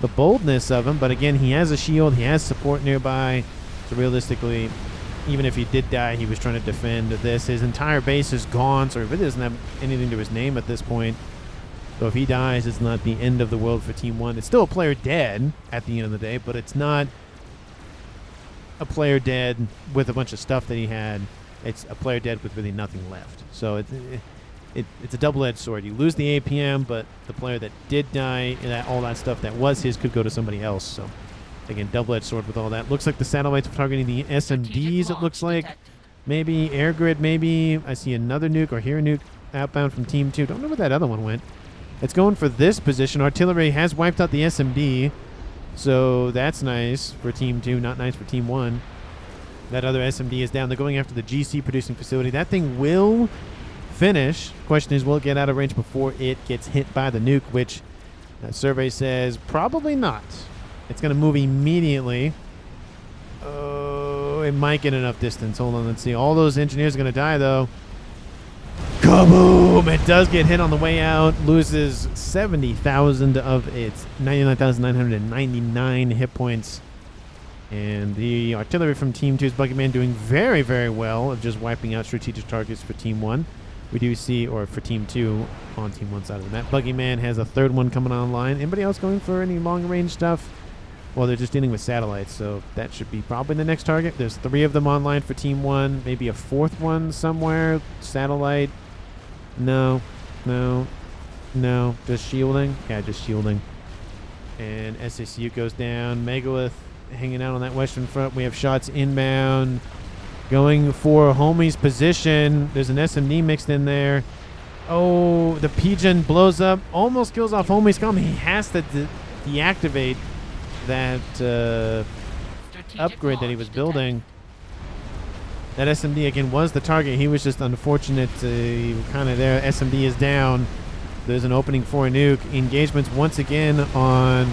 The boldness of him. But again, he has a shield. He has support nearby. So realistically, even if he did die, he was trying to defend this. His entire base is gone, so he really doesn't have anything to his name at this point. So if he dies, it's not the end of the world for Team 1. It's still a player dead at the end of the day, but it's not a player dead with a bunch of stuff that he had. It's a player dead with really nothing left. So it's a double-edged sword. You lose the APM, but the player that did die, all that stuff that was his could go to somebody else. So again, double-edged sword with all that. Looks like the satellites are targeting the SMDs, it looks like. Maybe air grid, maybe. I see another nuke or hear a nuke outbound from Team 2. Don't know where that other one went. It's going for this position. Artillery has wiped out the SMD. So that's nice for Team 2, not nice for Team 1. That other SMD is down. They're going after the GC producing facility. That thing will finish. Question is, will it get out of range before it gets hit by the nuke, which that survey says probably not. It's going to move immediately. Oh, it might get enough distance. Hold on, let's see. All those engineers are going to die, though. Kaboom! It does get hit on the way out. Loses 70,000 of its 99,999 hit points. And the artillery from Team 2's Buggyman doing very, very well of just wiping out strategic targets for Team 1. We do see, or for Team 2 on Team 1 side of the map. Buggyman has a third one coming online. Anybody else going for any long-range stuff? Well, they're just dealing with satellites, so that should be probably the next target. There's 3 of them online for Team 1. Maybe a 4th one somewhere. Satellite. No. Just shielding. Yeah, just shielding. And SACU goes down. Megalith hanging out on that western front. We have shots inbound. Going for Homie's position. There's an SMD mixed in there. Oh, the Pigeon blows up. Almost kills off Homie's comm. He has to deactivate that upgrade that he was building. That SMD again was the target. He was just unfortunate kind of there. SMD is down. There's an opening for a nuke. Engagements once again on,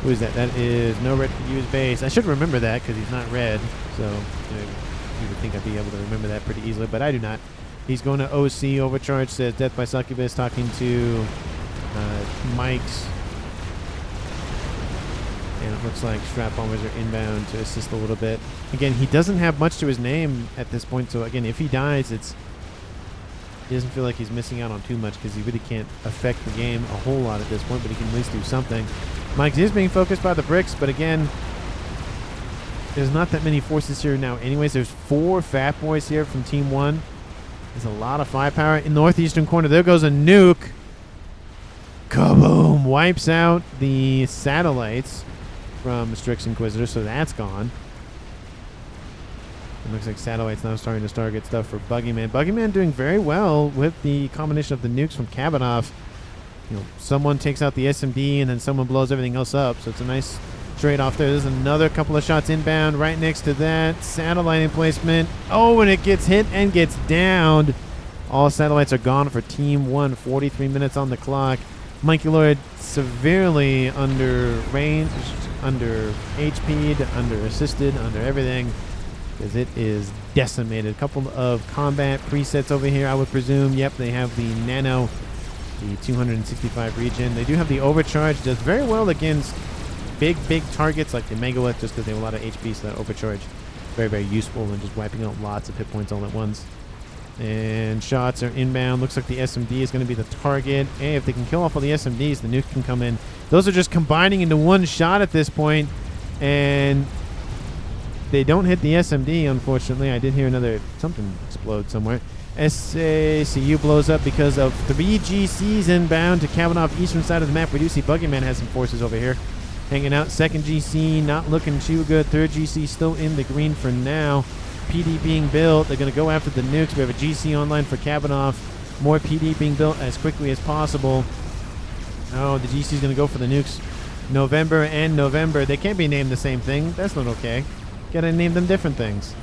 who is that? That is no red for use base. I should remember that because he's not red. So you would think I'd be able to remember that pretty easily, but I do not. He's going to OC. Overcharge says Death by Succubus, talking to Mike's. And it looks like strap bombers are inbound to assist a little bit. Again, he doesn't have much to his name at this point. So again, if he dies, he doesn't feel like he's missing out on too much because he really can't affect the game a whole lot at this point, but he can at least do something. Mike is being focused by the bricks, but again, there's not that many forces here now anyways. There's 4 FAF boys here from Team 1. There's a lot of firepower. In the northeastern corner, there goes a nuke. Kaboom! Wipes out the satellites from Strix Inquisitor, so that's gone. It looks like satellites now starting to target stuff for Buggyman. Buggyman doing very well with the combination of the nukes from Kavanaugh. You know, someone takes out the SMD and then someone blows everything else up, so it's a nice trade-off there. There's another couple of shots inbound right next to that. Satellite emplacement. Oh, and it gets hit and gets downed. All satellites are gone for Team 1. 43 minutes on the clock. Mikey Lloyd severely under range, under HP'd, under assisted, under everything, because it is decimated. A couple of combat presets over here, I would presume. Yep, they have the Nano, the 265 regen. They do have the Overcharge. Does very well against big targets like the Megalith, just because they have a lot of HP, so that Overcharge very, very useful in just wiping out lots of hit points all at once. And shots are inbound. Looks like the SMD is going to be the target. Hey, if they can kill off all the SMDs, the nuke can come in. Those are just combining into one shot at this point, and they don't hit the SMD, unfortunately. I did hear something explode somewhere. SACU blows up because of 3 GCs inbound to Kavanaugh eastern side of the map. We do see Buggyman has some forces over here hanging out. Second GC not looking too good. Third GC still in the green for now. PD being built. They're going to go after the nukes. We have a GC online for Kavanaugh. More PD being built as quickly as possible. Oh, the GC is going to go for the nukes. November and November. They can't be named the same thing. That's not okay. Got to name them different things.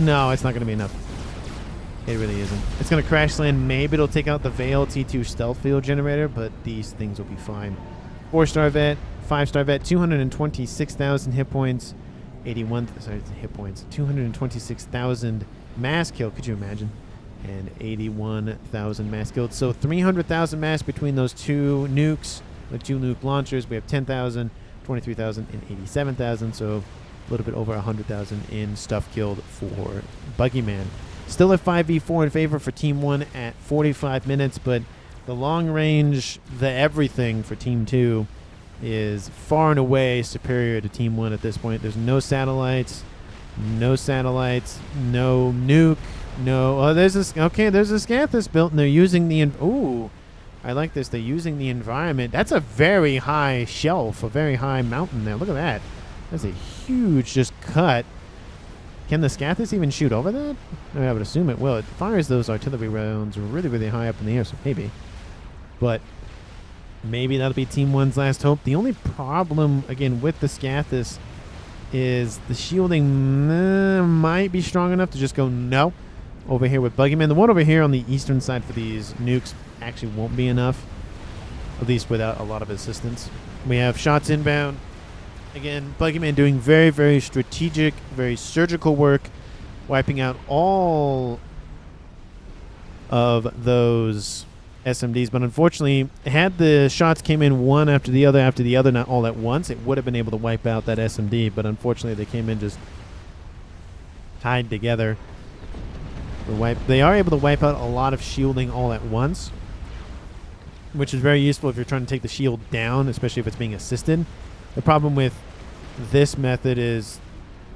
No, it's not going to be enough. It really isn't. It's going to crash land. Maybe it'll take out the Veil T2 stealth field generator, but these things will be fine. 4-star vet. 5-star vet, 226,000 hit points, 226,000 mass kill, could you imagine? And 81,000 mass killed. So 300,000 mass between those 2 nukes, the 2 nuke launchers. We have 10,000, 23,000 and 87,000, so a little bit over 100,000 in stuff killed for Buggyman. Still a 5v4 in favor for Team 1 at 45 minutes, but the long range, the everything for Team 2 is far and away superior to Team 1 at this point. There's no satellites, no nuke, no... Oh, there's this... Okay, there's a Scathus built, and they're using the... Ooh, I like this. They're using the environment. That's a very high shelf, a very high mountain there. Look at that. That's a huge just cut. Can the Scathus even shoot over that? I mean, I would assume it will. It fires those artillery rounds really, really high up in the air, so maybe. But maybe that'll be Team 1's last hope. The only problem, again, with the Scathus is the shielding might be strong enough to just go no over here with Buggyman. The one over here on the eastern side for these nukes actually won't be enough, at least without a lot of assistance. We have shots inbound. Again, Buggyman doing very, very strategic, very surgical work, wiping out all of those SMDs. But unfortunately, had the shots came in one after the other, not all at once, it would have been able to wipe out that SMD. But unfortunately, they came in just tied together. They are able to wipe out a lot of shielding all at once, which is very useful if you're trying to take the shield down, especially if it's being assisted. The problem with this method is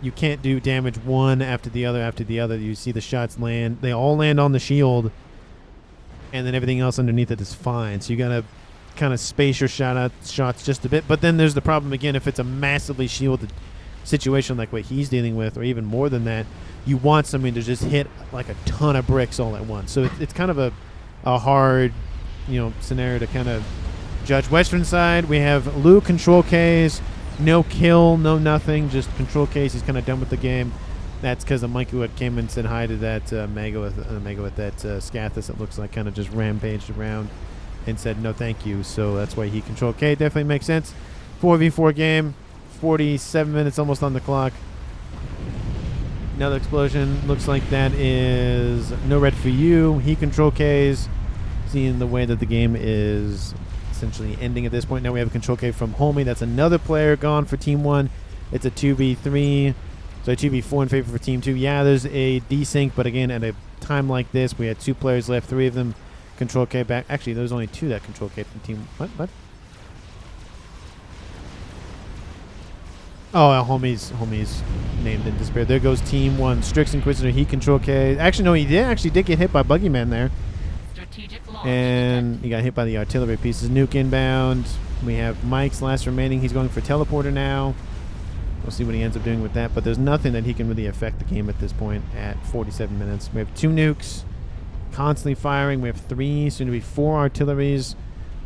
you can't do damage one after the other. You see the shots land. They all land on the shield, and then everything else underneath it is fine. So you got to kind of space your shots just a bit. But then there's the problem, again, if it's a massively shielded situation like what he's dealing with, or even more than that, you want something to just hit like a ton of bricks all at once. So it's kind of a hard, scenario to kind of judge. Western side, we have Lou control Ks, no kill, no nothing, just control Ks. He's kind of done with the game. That's because the monkey who came and said hi to that Mega with that Scathus. It looks like kind of just rampaged around and said no thank you. So that's why he control K. Definitely makes sense. 4v4 game, 47 minutes almost on the clock. Another explosion. Looks like that is no red for you. He control Ks. Seeing the way that the game is essentially ending at this point. Now we have a control K from Homie. That's another player gone for Team 1. It's a 2v3. So a 2v4 in favor for Team 2. Yeah, there's a desync, but again, at a time like this, we had 2 players left, 3 of them control K back. Actually, there's only 2 that control K from Team... What? Oh, Homie's named in despair. There goes Team 1. Strix Inquisitor, he control K. Actually, no, he did get hit by Buggyman there. And he got hit by the artillery pieces. Nuke inbound. We have Mike's last remaining. He's going for teleporter now. We'll see what he ends up doing with that. But there's nothing that he can really affect the game at this point at 47 minutes. We have 2 nukes constantly firing. We have 3, soon to be 4 artilleries.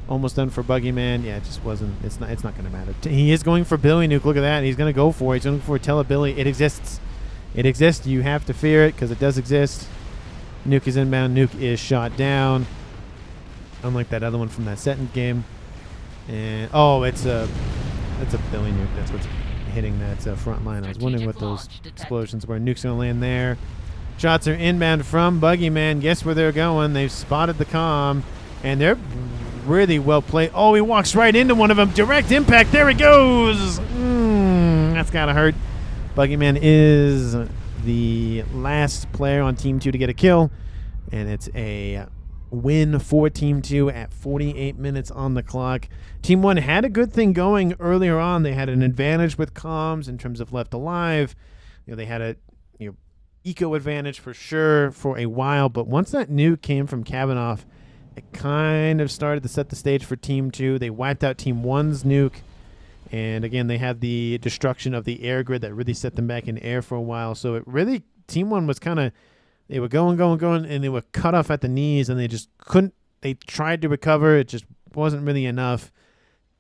Almost done for Buggyman. Yeah, it just wasn't. It's not going to matter. He is going for Billy Nuke. Look at that. He's going to go for it. He's going for Telebilly. It exists. It exists. You have to fear it because it does exist. Nuke is inbound. Nuke is shot down. Unlike that other one from that second game. And that's a Billy Nuke. That's what's hitting that front line. I was wondering what those explosions were. Nuke's going to land there. Shots are inbound from Buggyman. Guess where they're going? They've spotted the comm, and they're really well played. Oh, he walks right into one of them. Direct impact. There it goes. That's got to hurt. Buggyman is the last player on Team 2 to get a kill, and it's a win for Team 2 at 48 minutes on the clock. Team 1 had a good thing going earlier on. They had an advantage with comms in terms of left alive. They had a eco advantage for sure for a while, but once that nuke came from Kavanaugh, it kind of started to set the stage for Team 2. They wiped out Team 1's nuke, and again, they had the destruction of the air grid that really set them back in air for a while. So it really, Team 1 was kind of, they were going, and they were cut off at the knees, and they just couldn't, they tried to recover. It just wasn't really enough,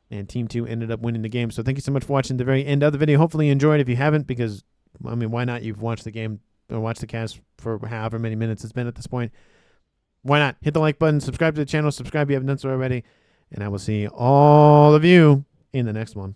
and Team 2 ended up winning the game. So thank you so much for watching the very end of the video. Hopefully you enjoyed. If you haven't, because, I mean, why not? You've watched the game or watched the cast for however many minutes it's been at this point. Why not? Hit the like button, subscribe to the channel, subscribe if you haven't done so already, and I will see all of you in the next one.